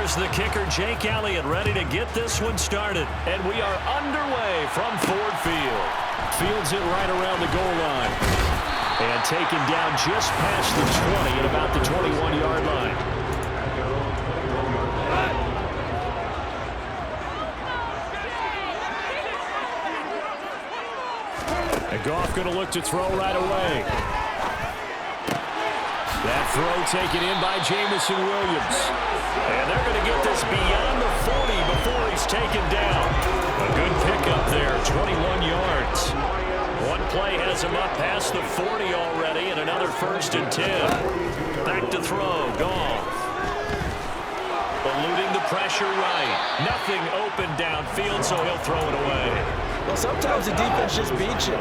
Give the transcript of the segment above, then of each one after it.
Here's the kicker, Jake Elliott, ready to get this one started. And we are underway from Ford Field. Fields it right around the goal line. And taken down just past the 20 at about the 21-yard line. And Goff going to look to throw right away. That throw taken in by Jamison Williams. And they're going to get this beyond the 40 before he's taken down. A good pickup there, 21 yards. One play has him up past the 40 already, and another 1st and 10. Back to throw, Goff. Eluding the pressure right. Nothing open downfield, so he'll throw it away. Well, sometimes the defense just beats you.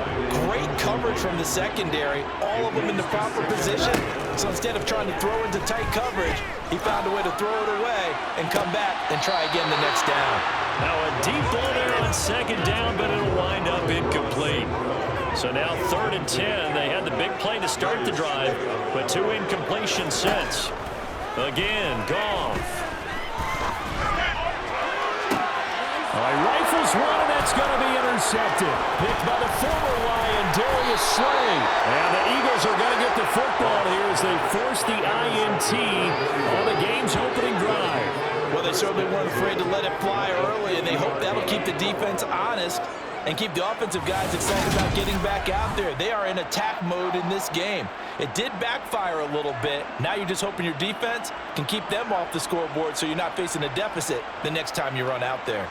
Great coverage from the secondary, all of them in the proper position. So instead of trying to throw into tight coverage, he found a way to throw it away and come back and try again the next down. Now a deep ball there on 2nd down, but it'll wind up incomplete. So now 3rd and 10. They had the big play to start the drive, but 2 incompletions since. Again, Goff. Rifles one, and that's going to be intercepted. Picked by the former Lion, Darius Slay. And the Eagles are going to get the football here as they force the INT on the game's opening drive. Well, they certainly weren't afraid to let it fly early, and they hope that'll keep the defense honest and keep the offensive guys excited about getting back out there. They are in attack mode in this game. It did backfire a little bit. Now you're just hoping your defense can keep them off the scoreboard so you're not facing a deficit the next time you run out there.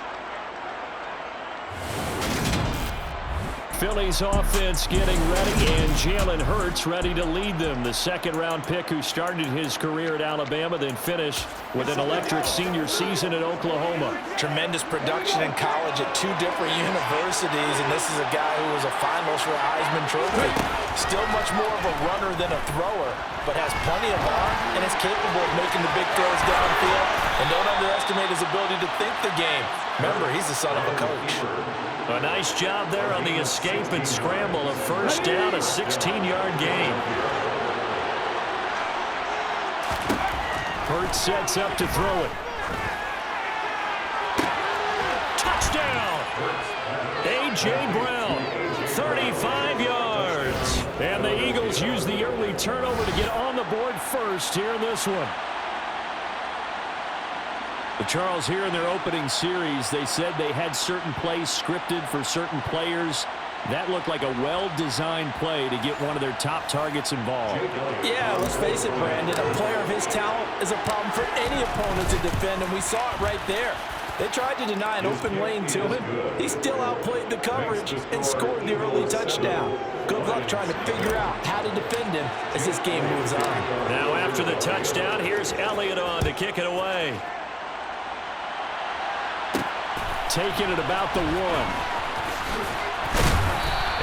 Philly's offense getting ready, and Jalen Hurts ready to lead them. The 2nd-round pick who started his career at Alabama, then finished with an electric senior season at Oklahoma. Tremendous production in college at 2 different universities, and this is a guy who was a finalist for a Heisman Trophy. Still much more of a runner than a thrower, but has plenty of arm and is capable of making the big throws downfield. And don't underestimate his ability to think the game. Remember, he's the son of a coach. A nice job there on the escape and scramble. A 1st down, a 16-yard gain. Hurts sets up to throw it. Touchdown! A.J. Brown, 35 yards. And the Eagles use the early turnover to get on the board first here in this one. Charles, here in their opening series, they said they had certain plays scripted for certain players. That looked like a well-designed play to get one of their top targets involved. Yeah, let's face it, Brandon. A player of his talent is a problem for any opponent to defend, and we saw it right there. They tried to deny an open lane to him. He still outplayed the coverage and scored the early touchdown. Good luck trying to figure out how to defend him as this game moves on. Now after the touchdown, here's Elliott on to kick it away. Taking it about the 1.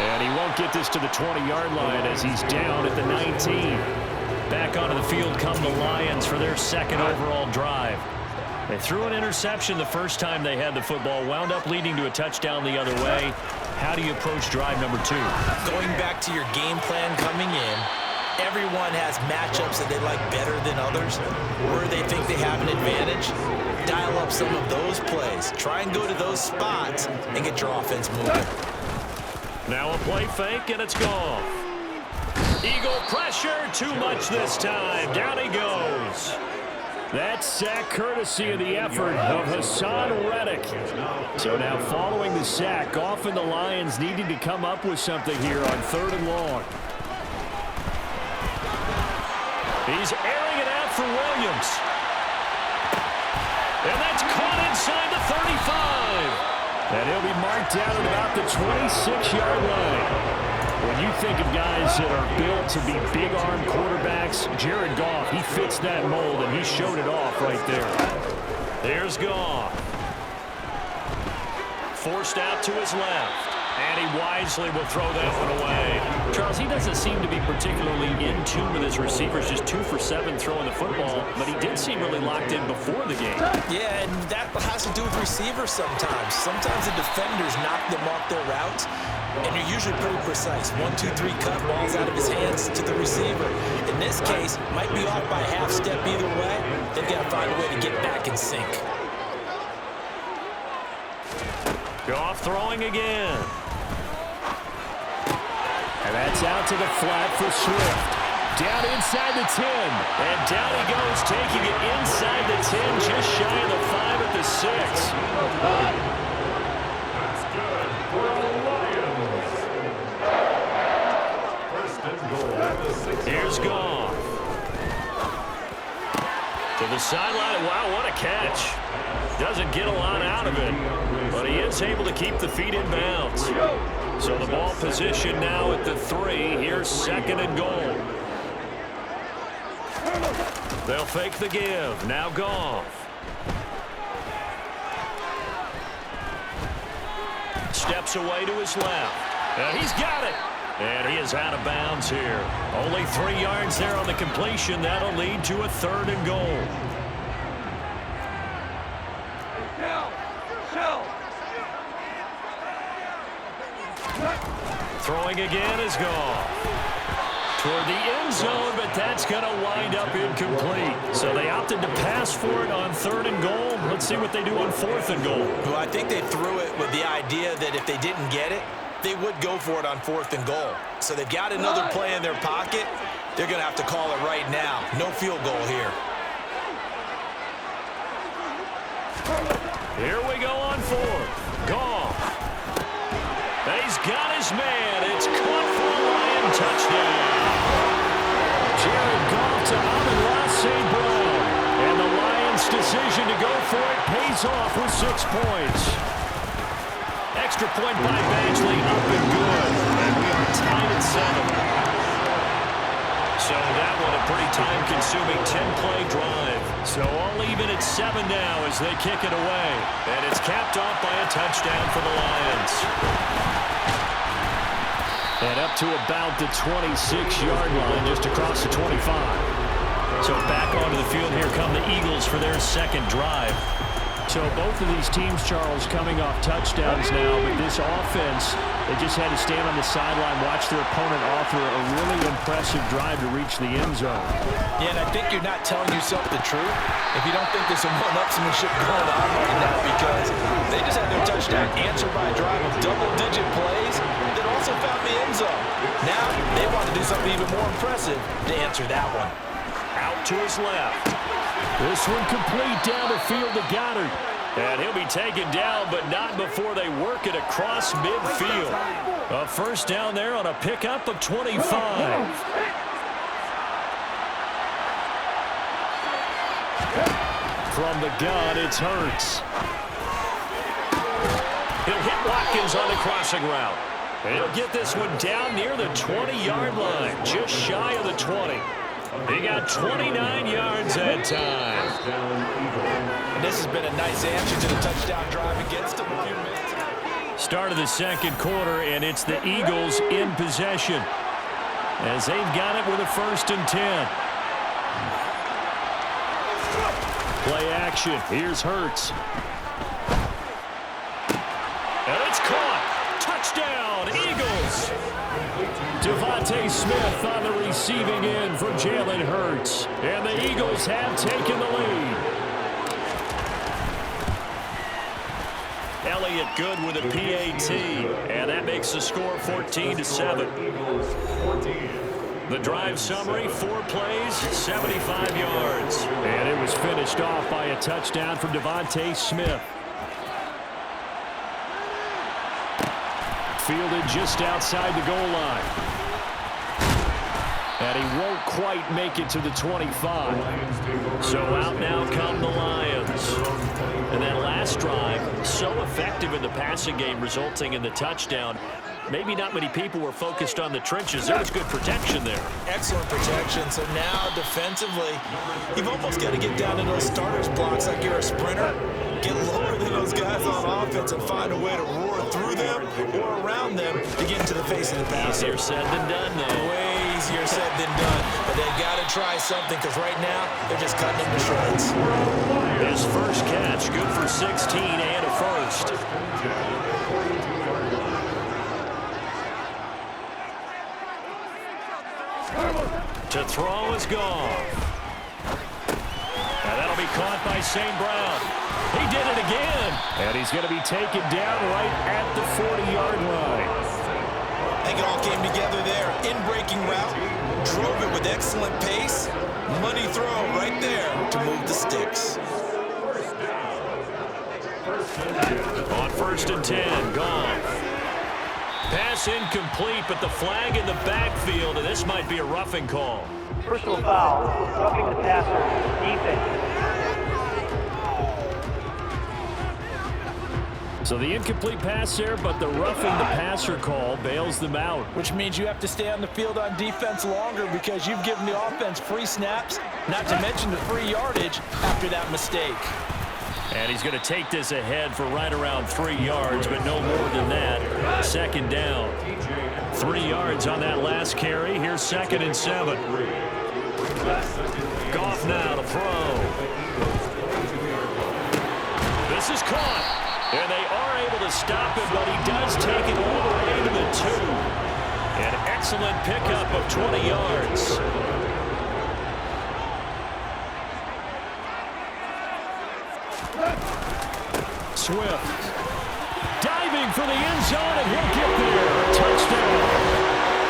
And he won't get this to the 20-yard line as he's down at the 19. Back onto the field come the Lions for their 2nd overall drive. They threw an interception the first time they had the football, wound up leading to a touchdown the other way. How do you approach drive number 2? Going back to your game plan coming in, everyone has matchups that they like better than others, where they think they have an advantage. Dial up some of those plays. Try and go to those spots and get your offense moving. Now a play fake, and it's gone. Eagle pressure, too much this time. Down he goes. That sack courtesy of the effort of Hassan Reddick. So now following the sack, Goff and the Lions needing to come up with something here on 3rd and long. He's airing it out for Williams. And that's caught inside the 35. And he'll be marked down at about the 26-yard line. When you think of guys that are built to be big-arm quarterbacks, Jared Goff, he fits that mold, and he showed it off right there. There's Goff. Forced out to his left. And he wisely will throw that one away. Charles, he doesn't seem to be particularly in tune with his receivers, just 2 for 7 throwing the football, but he did seem really locked in before the game. Yeah, and that has to do with receivers sometimes. Sometimes the defenders knock them off their routes. and you're usually pretty precise. 1, 2, 3 cut, balls out of his hands to the receiver. In this case, might be off by a half step either way. They've got to find a way to get back in sync. Goff throwing again. And that's out to the flat for Swift. Down inside the 10. And down he goes, taking it inside the 10, just shy of the 5 at the 6. Here's Goff. To the sideline. Wow, what a catch. Doesn't get a lot out of it, but he is able to keep the feet in bounds. So the ball position now at the 3. Here's 2nd and goal. They'll fake the give. Now Goff. Steps away to his left. And he's got it. And he is out of bounds here. Only 3 yards there on the completion. That'll lead to a 3rd and goal. Throwing again is Goff. Toward the end zone, but that's going to wind up incomplete. So they opted to pass for it on 3rd and goal. Let's see what they do on 4th and goal. Well, I think they threw it with the idea that if they didn't get it, they would go for it on 4th and goal. So they've got another play in their pocket. They're going to have to call it right now. No field goal here. Here we go on 4th. Goff. He's got his man. It's caught for a Lion touchdown. Jared Goff to Amon-Ra St. Brown. And the Lions' decision to go for it pays off with 6 points. Extra point by Badgley, up and good. And we are tied at 7. So that one a pretty time-consuming 10-play drive. So all even at 7 now as they kick it away. And it's capped off by a touchdown for the Lions. And up to about the 26-yard line, just across the 25. So back onto the field, here come the Eagles for their 2nd drive. So both of these teams, Charles, coming off touchdowns now, but this offense, they just had to stand on the sideline, watch their opponent offer a really impressive drive to reach the end zone. Yeah, and I think you're not telling yourself the truth if you don't think there's some one-upsmanship going on right now, because they just had their touchdown answered by a drive of double-digit plays that also found the end zone. Now they want to do something even more impressive to answer that one. Out to his left. This one complete down the field to Goddard. And he'll be taken down, but not before they work it across midfield. A 1st down there on a pickup of 25. From the gun, it's Hurts. He'll hit Watkins on the crossing route. And he'll get this one down near the 20-yard line, just shy of the 20. He got 29 yards that time. And this has been a nice answer to the touchdown drive against them. Start of the 2nd quarter, and it's the Eagles in possession as they've got it with a 1st and 10. Play action. Here's Hurts. And it's caught. Touchdown, Eagles. Devontae Smith on the receiving end for Jalen Hurts. And the Eagles have taken the lead. Elliott good with a PAT. And that makes the score 14-7. The drive summary, 4 plays, 75 yards. And it was finished off by a touchdown from Devontae Smith. Fielded just outside the goal line. And he won't quite make it to the 25. So out now come the Lions. And that last drive, so effective in the passing game, resulting in the touchdown. Maybe not many people were focused on the trenches. There was good protection there. Excellent protection. So now defensively, you've almost got to get down to those starters blocks like you're a sprinter. Get lower than those guys on offense and find a way to roar through them or around them to get into the face of the passer. Easier said than done, though. Way easier said than done. But they've got to try something, because right now they're just cutting them to shreds. His first catch, good for 16 and a 1st. To throw is Goff. And that'll be caught by St. Brown. He did it again. And he's going to be taken down right at the 40-yard line. I think it all came together there. In-breaking route. Drove it with excellent pace. Money throw right there to move the sticks. On 1st and 10, Goff. Pass incomplete, but the flag in the backfield, and this might be a roughing call. Personal foul, roughing the passer, defense. So the incomplete pass there, but the roughing the passer call bails them out. Which means you have to stay on the field on defense longer because you've given the offense free snaps, not to mention the free yardage after that mistake. And he's going to take this ahead for right around 3 yards, but no more than that. 2nd down. 3 yards on that last carry. Here's 2nd and 7. Goff now to throw. This is caught. And they are able to stop him, but he does take it all the way to the 2. An excellent pickup of 20 yards. Swift. Diving for the end zone, and he'll get there. Touchdown.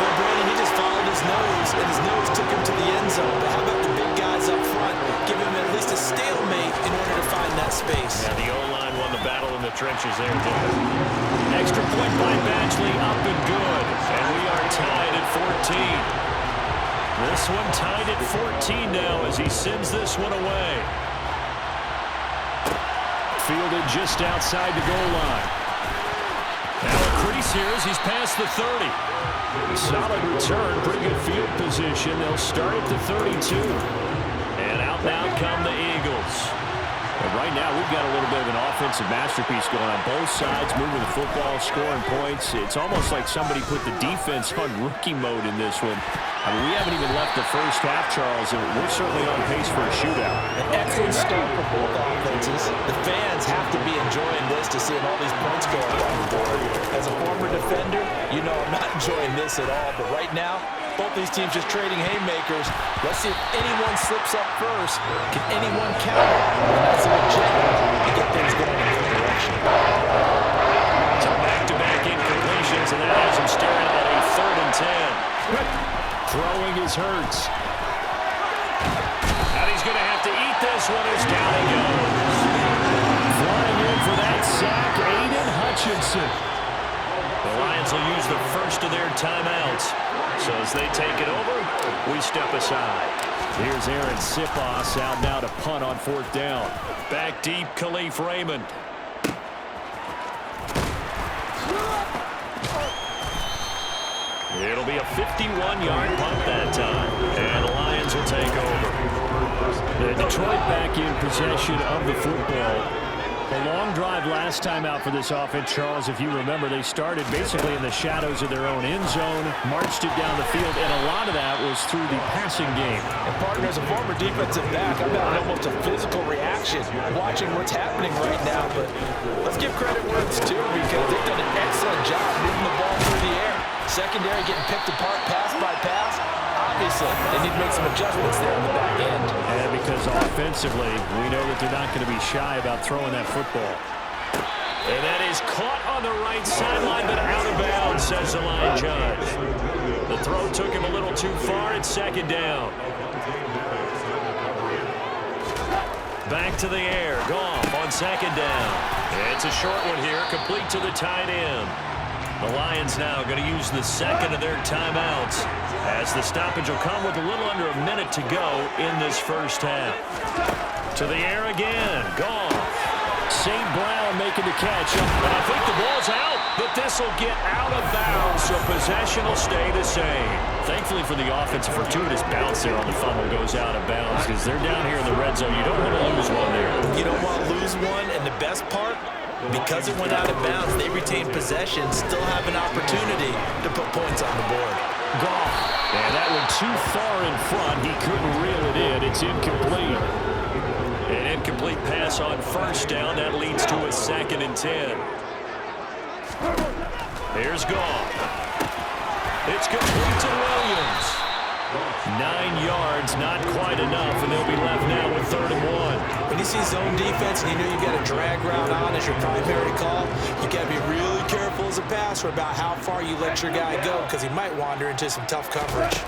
Well, Brandon, he just followed his nose, and his nose took him to the end zone. But how about the big guys up front? Give him at least a stalemate in order to find that space. Yeah, the O-line won the battle in the trenches there, too. Extra point by Batchley, up and good. And we are tied at 14. This one tied at 14 now as he sends this one away. Fielded just outside the goal line. Now a crease here as he's past the 30. Solid return, pretty good field position. They'll start at the 32. And out now come the Eagles. But right now, we've got a little bit of an offensive masterpiece going on both sides, moving the football, scoring points. It's almost like somebody put the defense on rookie mode in this one. I mean, we haven't even left the first half, Charles, and we're certainly on pace for a shootout. An excellent start for both offenses. The fans have to be enjoying this to seeing all these points going on the board. As a former defender, you know I'm not enjoying this at all. But right now, both these teams just trading haymakers. Let's see if anyone slips up first. Can anyone counter? And that's an objective to get things going in the direction. So back-to-back incompletions, and that has him staring at a 3rd and 10. Throwing his Hurts. And he's going to have to eat this one as down he goes. Flying in for that sack, Aiden Hutchinson. The Lions will use the first of their timeouts. So as they take it over, we step aside. Here's Aaron Sipos out now to punt on 4th down. Back deep, Khalif Raymond. It'll be a 51-yard punt that time. And the Lions will take over. Detroit back in possession of the football. A long drive last time out for this offense, Charles. If you remember, they started basically in the shadows of their own end zone, marched it down the field, and a lot of that was through the passing game. And partner, as a former defensive back, I've got almost a physical reaction watching what's happening right now. But let's give credit where it's due because they've done an excellent job moving the ball through the air. Secondary getting picked apart pass by pass. Obviously, they need to make some adjustments there in the back end. And because offensively, we know that they're not going to be shy about throwing that football. And that is caught on the right sideline, but out of bounds, says the line judge. The throw took him a little too far. It's 2nd down. Back to the air. Goff on 2nd down. It's a short one here, complete to the tight end. The Lions now going to use the 2nd of their timeouts as the stoppage will come with a little under a minute to go in this first half. To the air again. Goff. St. Brown making the catch. And I think the ball's out, but this will get out of bounds, so possession will stay the same. Thankfully for the offense, a fortuitous bounce there on the fumble goes out of bounds because they're down here in the red zone. You don't want to lose one there. You don't want to lose one, and the best part, because it went out of bounds, they retain possession, still have an opportunity to put points on the board. Goff. And that one too far in front. He couldn't reel it in. It's incomplete. An incomplete pass on 1st down. That leads to a 2nd and 10. Here's Goff. It's complete to Williams. 9 yards, not quite enough, and they'll be left now with 3rd and 1. When you see zone defense and you know you've got a drag route on as your primary call, you got to be really careful as a passer about how far you let your guy go because he might wander into some tough coverage.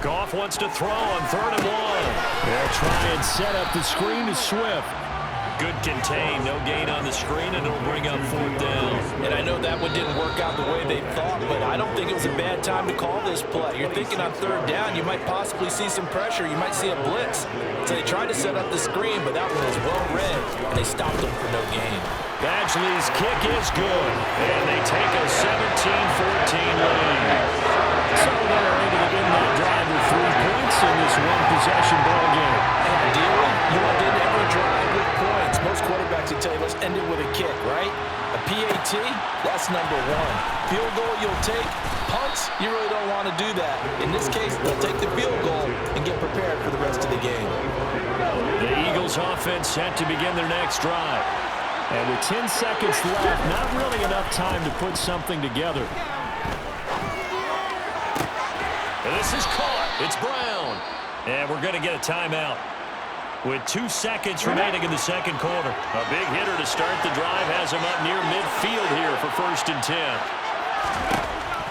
Goff wants to throw on 3rd and 1. They'll try and set up the screen to Swift. Good contain, no gain on the screen, and it'll bring up 4th down. And I know that one didn't work out the way they thought, but I don't think it was a bad time to call this play. You're thinking on 3rd down, you might possibly see some pressure. You might see a blitz. So they tried to set up the screen, but that one was well read, and they stopped them for no gain. Badgley's kick is good, and they take a 17-14 lead. So they're able to win that drive with 3 points in this one-possession ball game. And ideally, you want to never drive with points. Most quarterbacks will tell you, let's end it with a kick, right? A PAT, that's number 1. Field goal you'll take. Punts, you really don't want to do that. In this case, they'll take the field goal and get prepared for the rest of the game. The Eagles offense set to begin their next drive. And with 10 seconds left, not really enough time to put something together. And this is caught. It's Brown. And we're going to get a timeout. With 2 seconds remaining in the second quarter. A big hitter to start the drive has him up near midfield here for 1st and 10.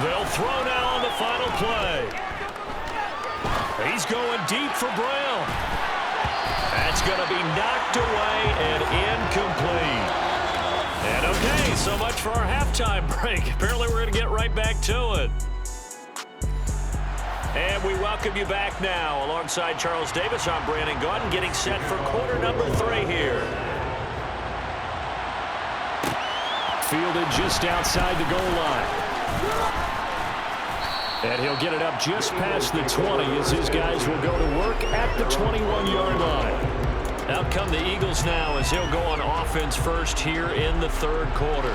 They'll throw now on the final play. He's going deep for Brown. That's going to be knocked away and incomplete. And okay, so much for our halftime break. Apparently we're going to get right back to it. And we welcome you back now. Alongside Charles Davis, I'm Brandon Gaudin, getting set for quarter number 3 here. Fielded just outside the goal line. And he'll get it up just past the 20 as his guys will go to work at the 21-yard line. Out come the Eagles now as he'll go on offense first here in the 3rd quarter.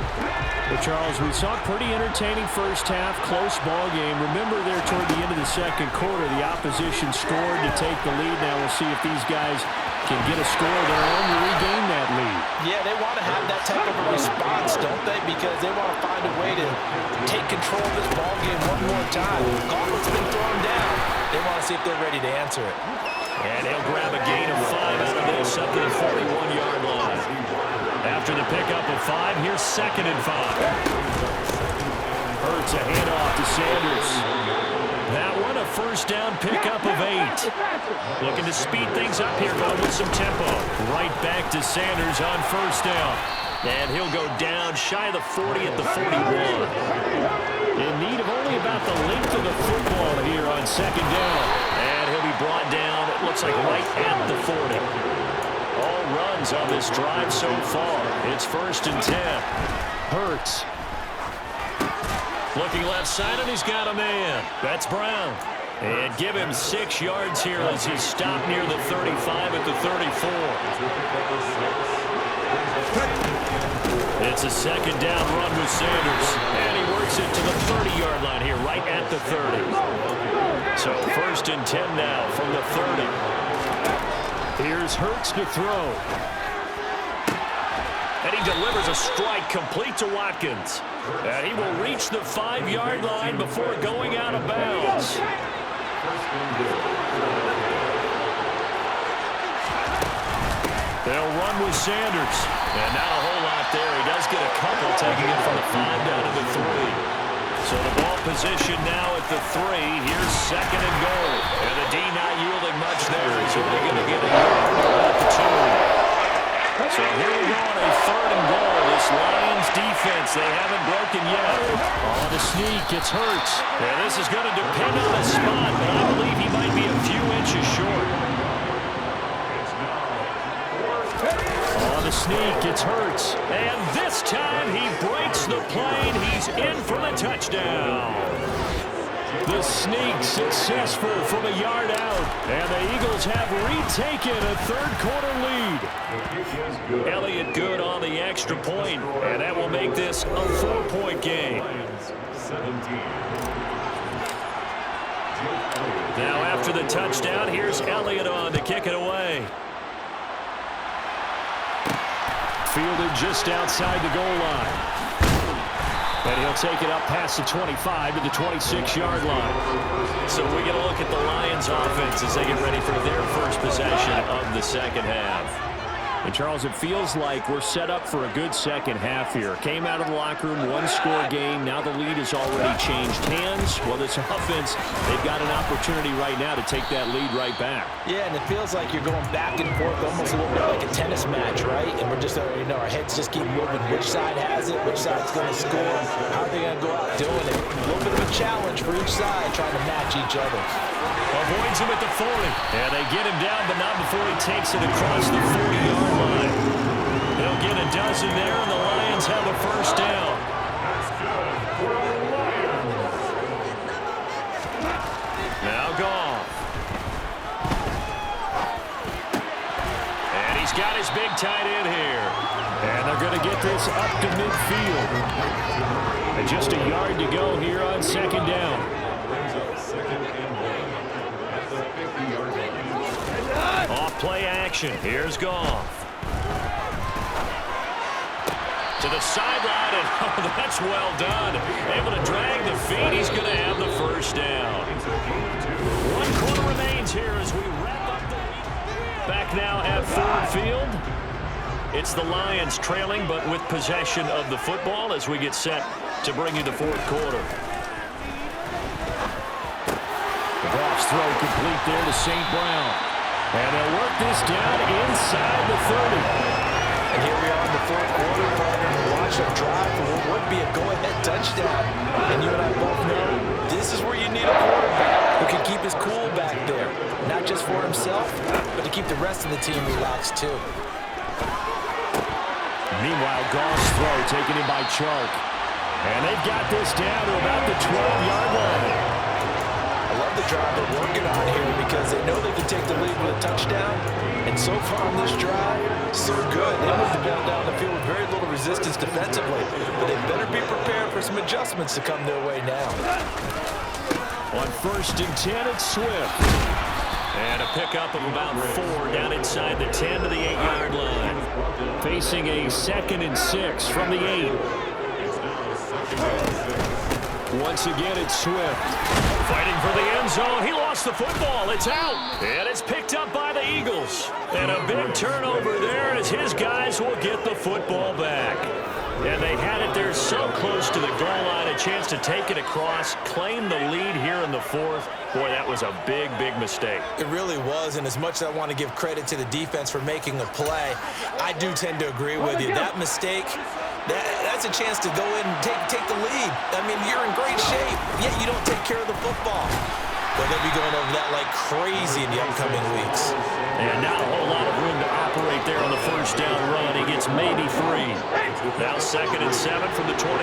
Well, Charles, we saw a pretty entertaining first half, close ball game. Remember there toward the end of the second quarter, the opposition scored to take the lead. Now we'll see if these guys can get a score of their own to regain that lead. Yeah, they want to have that type of a response, don't they? Because they want to find a way to take control of this ball game one more time. Gauntlet's been thrown down. They want to see if they're ready to answer it. And he'll grab a gain of 5 out of this up to the 41-yard line. After the pickup of 5, here's 2nd and 5. Hurts a handoff to Sanders. That one a 1st down pickup of 8. Looking to speed things up here, going with some tempo. Right back to Sanders on 1st down. And he'll go down shy of the 40 at the 41. In need of only about the length of the football here on 2nd down. And he'll be brought down, it looks like right at the 40. All runs on this drive so far. It's 1st and 10. Hurts. Looking left side, and he's got a man. That's Brown. And give him 6 yards here as he's stopped near the 35 at the 34. It's a 2nd down run with Sanders. And he works it to the 30-yard line here, right at the 30. So 1st and 10 now from the 30. Here's Hurts to throw. And he delivers a strike complete to Watkins. And he will reach the 5-yard line before going out of bounds. They'll run with Sanders. And not a whole lot there. He does get a couple, taking it from the 5 down to the 3. So the ball position now at the 3. Here's 2nd and goal. And the D not yielding much there. He's only going to get a yard at the 2. So here we go on a 3rd and goal. This Lions defense, they haven't broken yet. On the sneak, it's Hurts. And this is going to depend on the spot, but I believe he might be a few inches short. On the sneak, it's Hurts. And this time he breaks the plane. He's in for the touchdown. The sneak successful from a yard out. And the Eagles have retaken a 3rd quarter lead. Elliott good on the extra point, and that will make this a 4-point game. Now after the touchdown, here's Elliott on to kick it away. Fielded just outside the goal line. And he'll take it up past the 25 to the 26-yard line. So we get a look at the Lions offense as they get ready for their first possession of the second half. And, Charles, it feels like we're set up for a good second half here. Came out of the locker room, one-score game. Now the lead has already changed hands. Well, this offense, they've got an opportunity right now to take that lead right back. Yeah, and it feels like you're going back and forth almost a little bit like a tennis match, right? And we're just, our heads just keep moving. Which side has it? Which side's going to score? How are they going to go out doing it? A little bit of a challenge for each side trying to match each other. Avoids him at the 40. And they get him down, but not before he takes it across the 40-yard line. They'll get a dozen there, and the Lions have a first down. Now Goff. And he's got his big tight end here. And they're going to get this up to midfield. And just a yard to go here on second down. Off play action. Here's Goff. To the sideline, and oh, that's well done. Able to drag the feet. He's going to have the first down. 1 quarter remains here as we wrap up the lead. Back now at Ford Field. It's the Lions trailing, but with possession of the football as we get set to bring you the fourth quarter. Goff's throw complete there to St. Brown. And they'll work this down inside the 30. And here we are in the fourth quarter, partner. Watch them drive for what would be a go-ahead touchdown. And you and I both know this is where you need a quarterback who can keep his cool back there. Not just for himself, but to keep the rest of the team relaxed too. Meanwhile, Goff's throw taken in by Chark. And they've got this down to about the 12-yard line. I love the drive they're working on here because they know they can take the lead with a touchdown. And so far on this drive, so good. They moved the ball down the field with very little resistance defensively. But they better be prepared for some adjustments to come their way now. On 1st and 10, it's Swift. And a pickup of about 4 down inside the 10 to the 8-yard line. Facing a 2nd and 6 from the 8. Once again, it's Swift. Fighting for the end zone. He lost the football. It's out. And it's picked up by the Eagles. And a big turnover there as his guys will get the football back. And they had it there so close to the goal line. A chance to take it across, claim the lead here in the fourth. Boy, that was a big, big mistake. It really was, and as much as I want to give credit to the defense for making a play, I do tend to agree with you. That mistake, that's a chance to go in and take the lead. I mean, you're in great shape, yet you don't take care of the football. But they'll be going over that like crazy in the upcoming weeks. And not a whole lot of room to operate there on the first down run. He gets maybe 3. Now 2nd and 7 from the 23.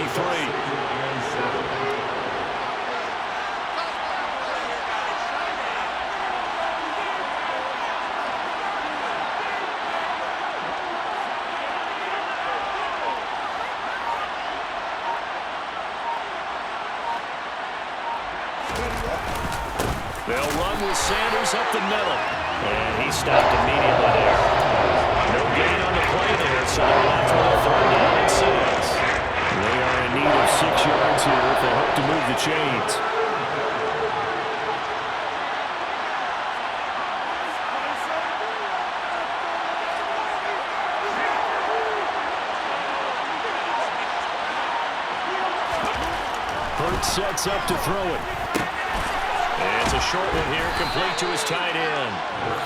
They'll run with Sanders up the middle. And he stopped immediately there. No gain on the play there, so they're left with a 3rd down and 6. They are in need of 6 yards here if they hope to move the chains. Hurts sets up to throw it. It's a short one here, complete to his tight end.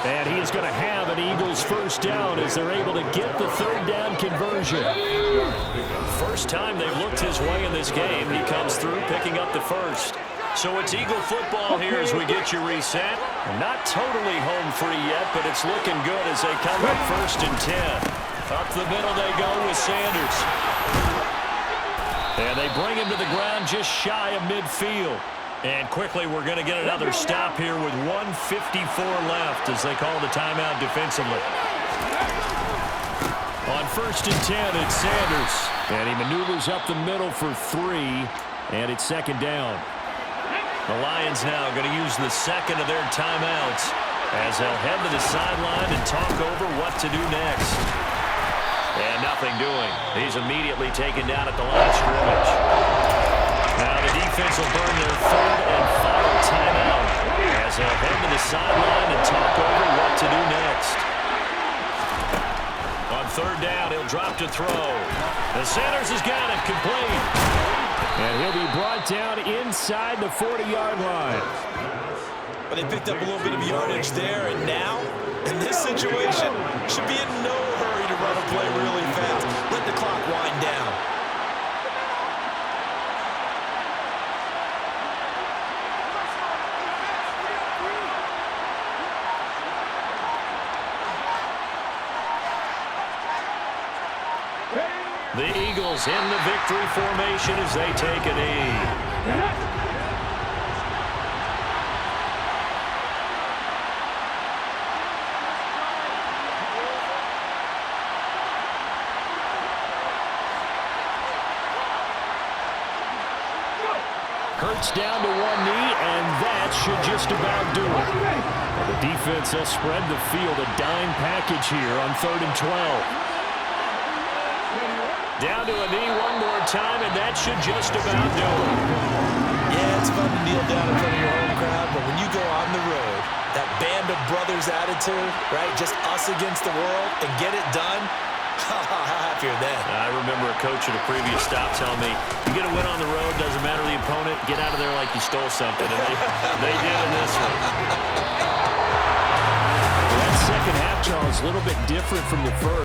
And he is going to have an Eagles first down as they're able to get the 3rd down conversion. First time they've looked his way in this game. He comes through picking up the first. So it's Eagle football here as we get you reset. Not totally home free yet, but it's looking good as they come up 1st and 10. Up the middle they go with Sanders. And they bring him to the ground just shy of midfield. And quickly, we're going to get another stop here with 1:54 left as they call the timeout defensively. On 1st and 10, it's Sanders. And he maneuvers up the middle for 3. And it's 2nd down. The Lions now going to use the 2nd of their timeouts as they'll head to the sideline and talk over what to do next. And nothing doing. He's immediately taken down at the line of scrimmage. Now the defense will burn their third and final timeout as they'll head to the sideline and talk over what to do next. On third down, he'll drop to throw. The Sanders has got it, complete. And he'll be brought down inside the 40-yard line. But they picked up a little bit of yardage there, and now, in this situation, should be in no hurry to run a play really fast. Let the clock wind down. The Eagles in the victory formation as they take a knee. Hurts down to one knee, and that should just about do it. The defense will spread the field, a dime package here on 3rd and 12. Down to a knee one more time, and that should just about do it. Yeah, it's fun to kneel down in front of your home crowd, but when you go on the road, that band of brothers attitude, right, just us against the world, and get it done, how happier then. I remember a coach at a previous stop telling me, you get a win on the road, doesn't matter the opponent, get out of there like you stole something, and they did in this one. Well, that second half, Charles, a little bit different from the first.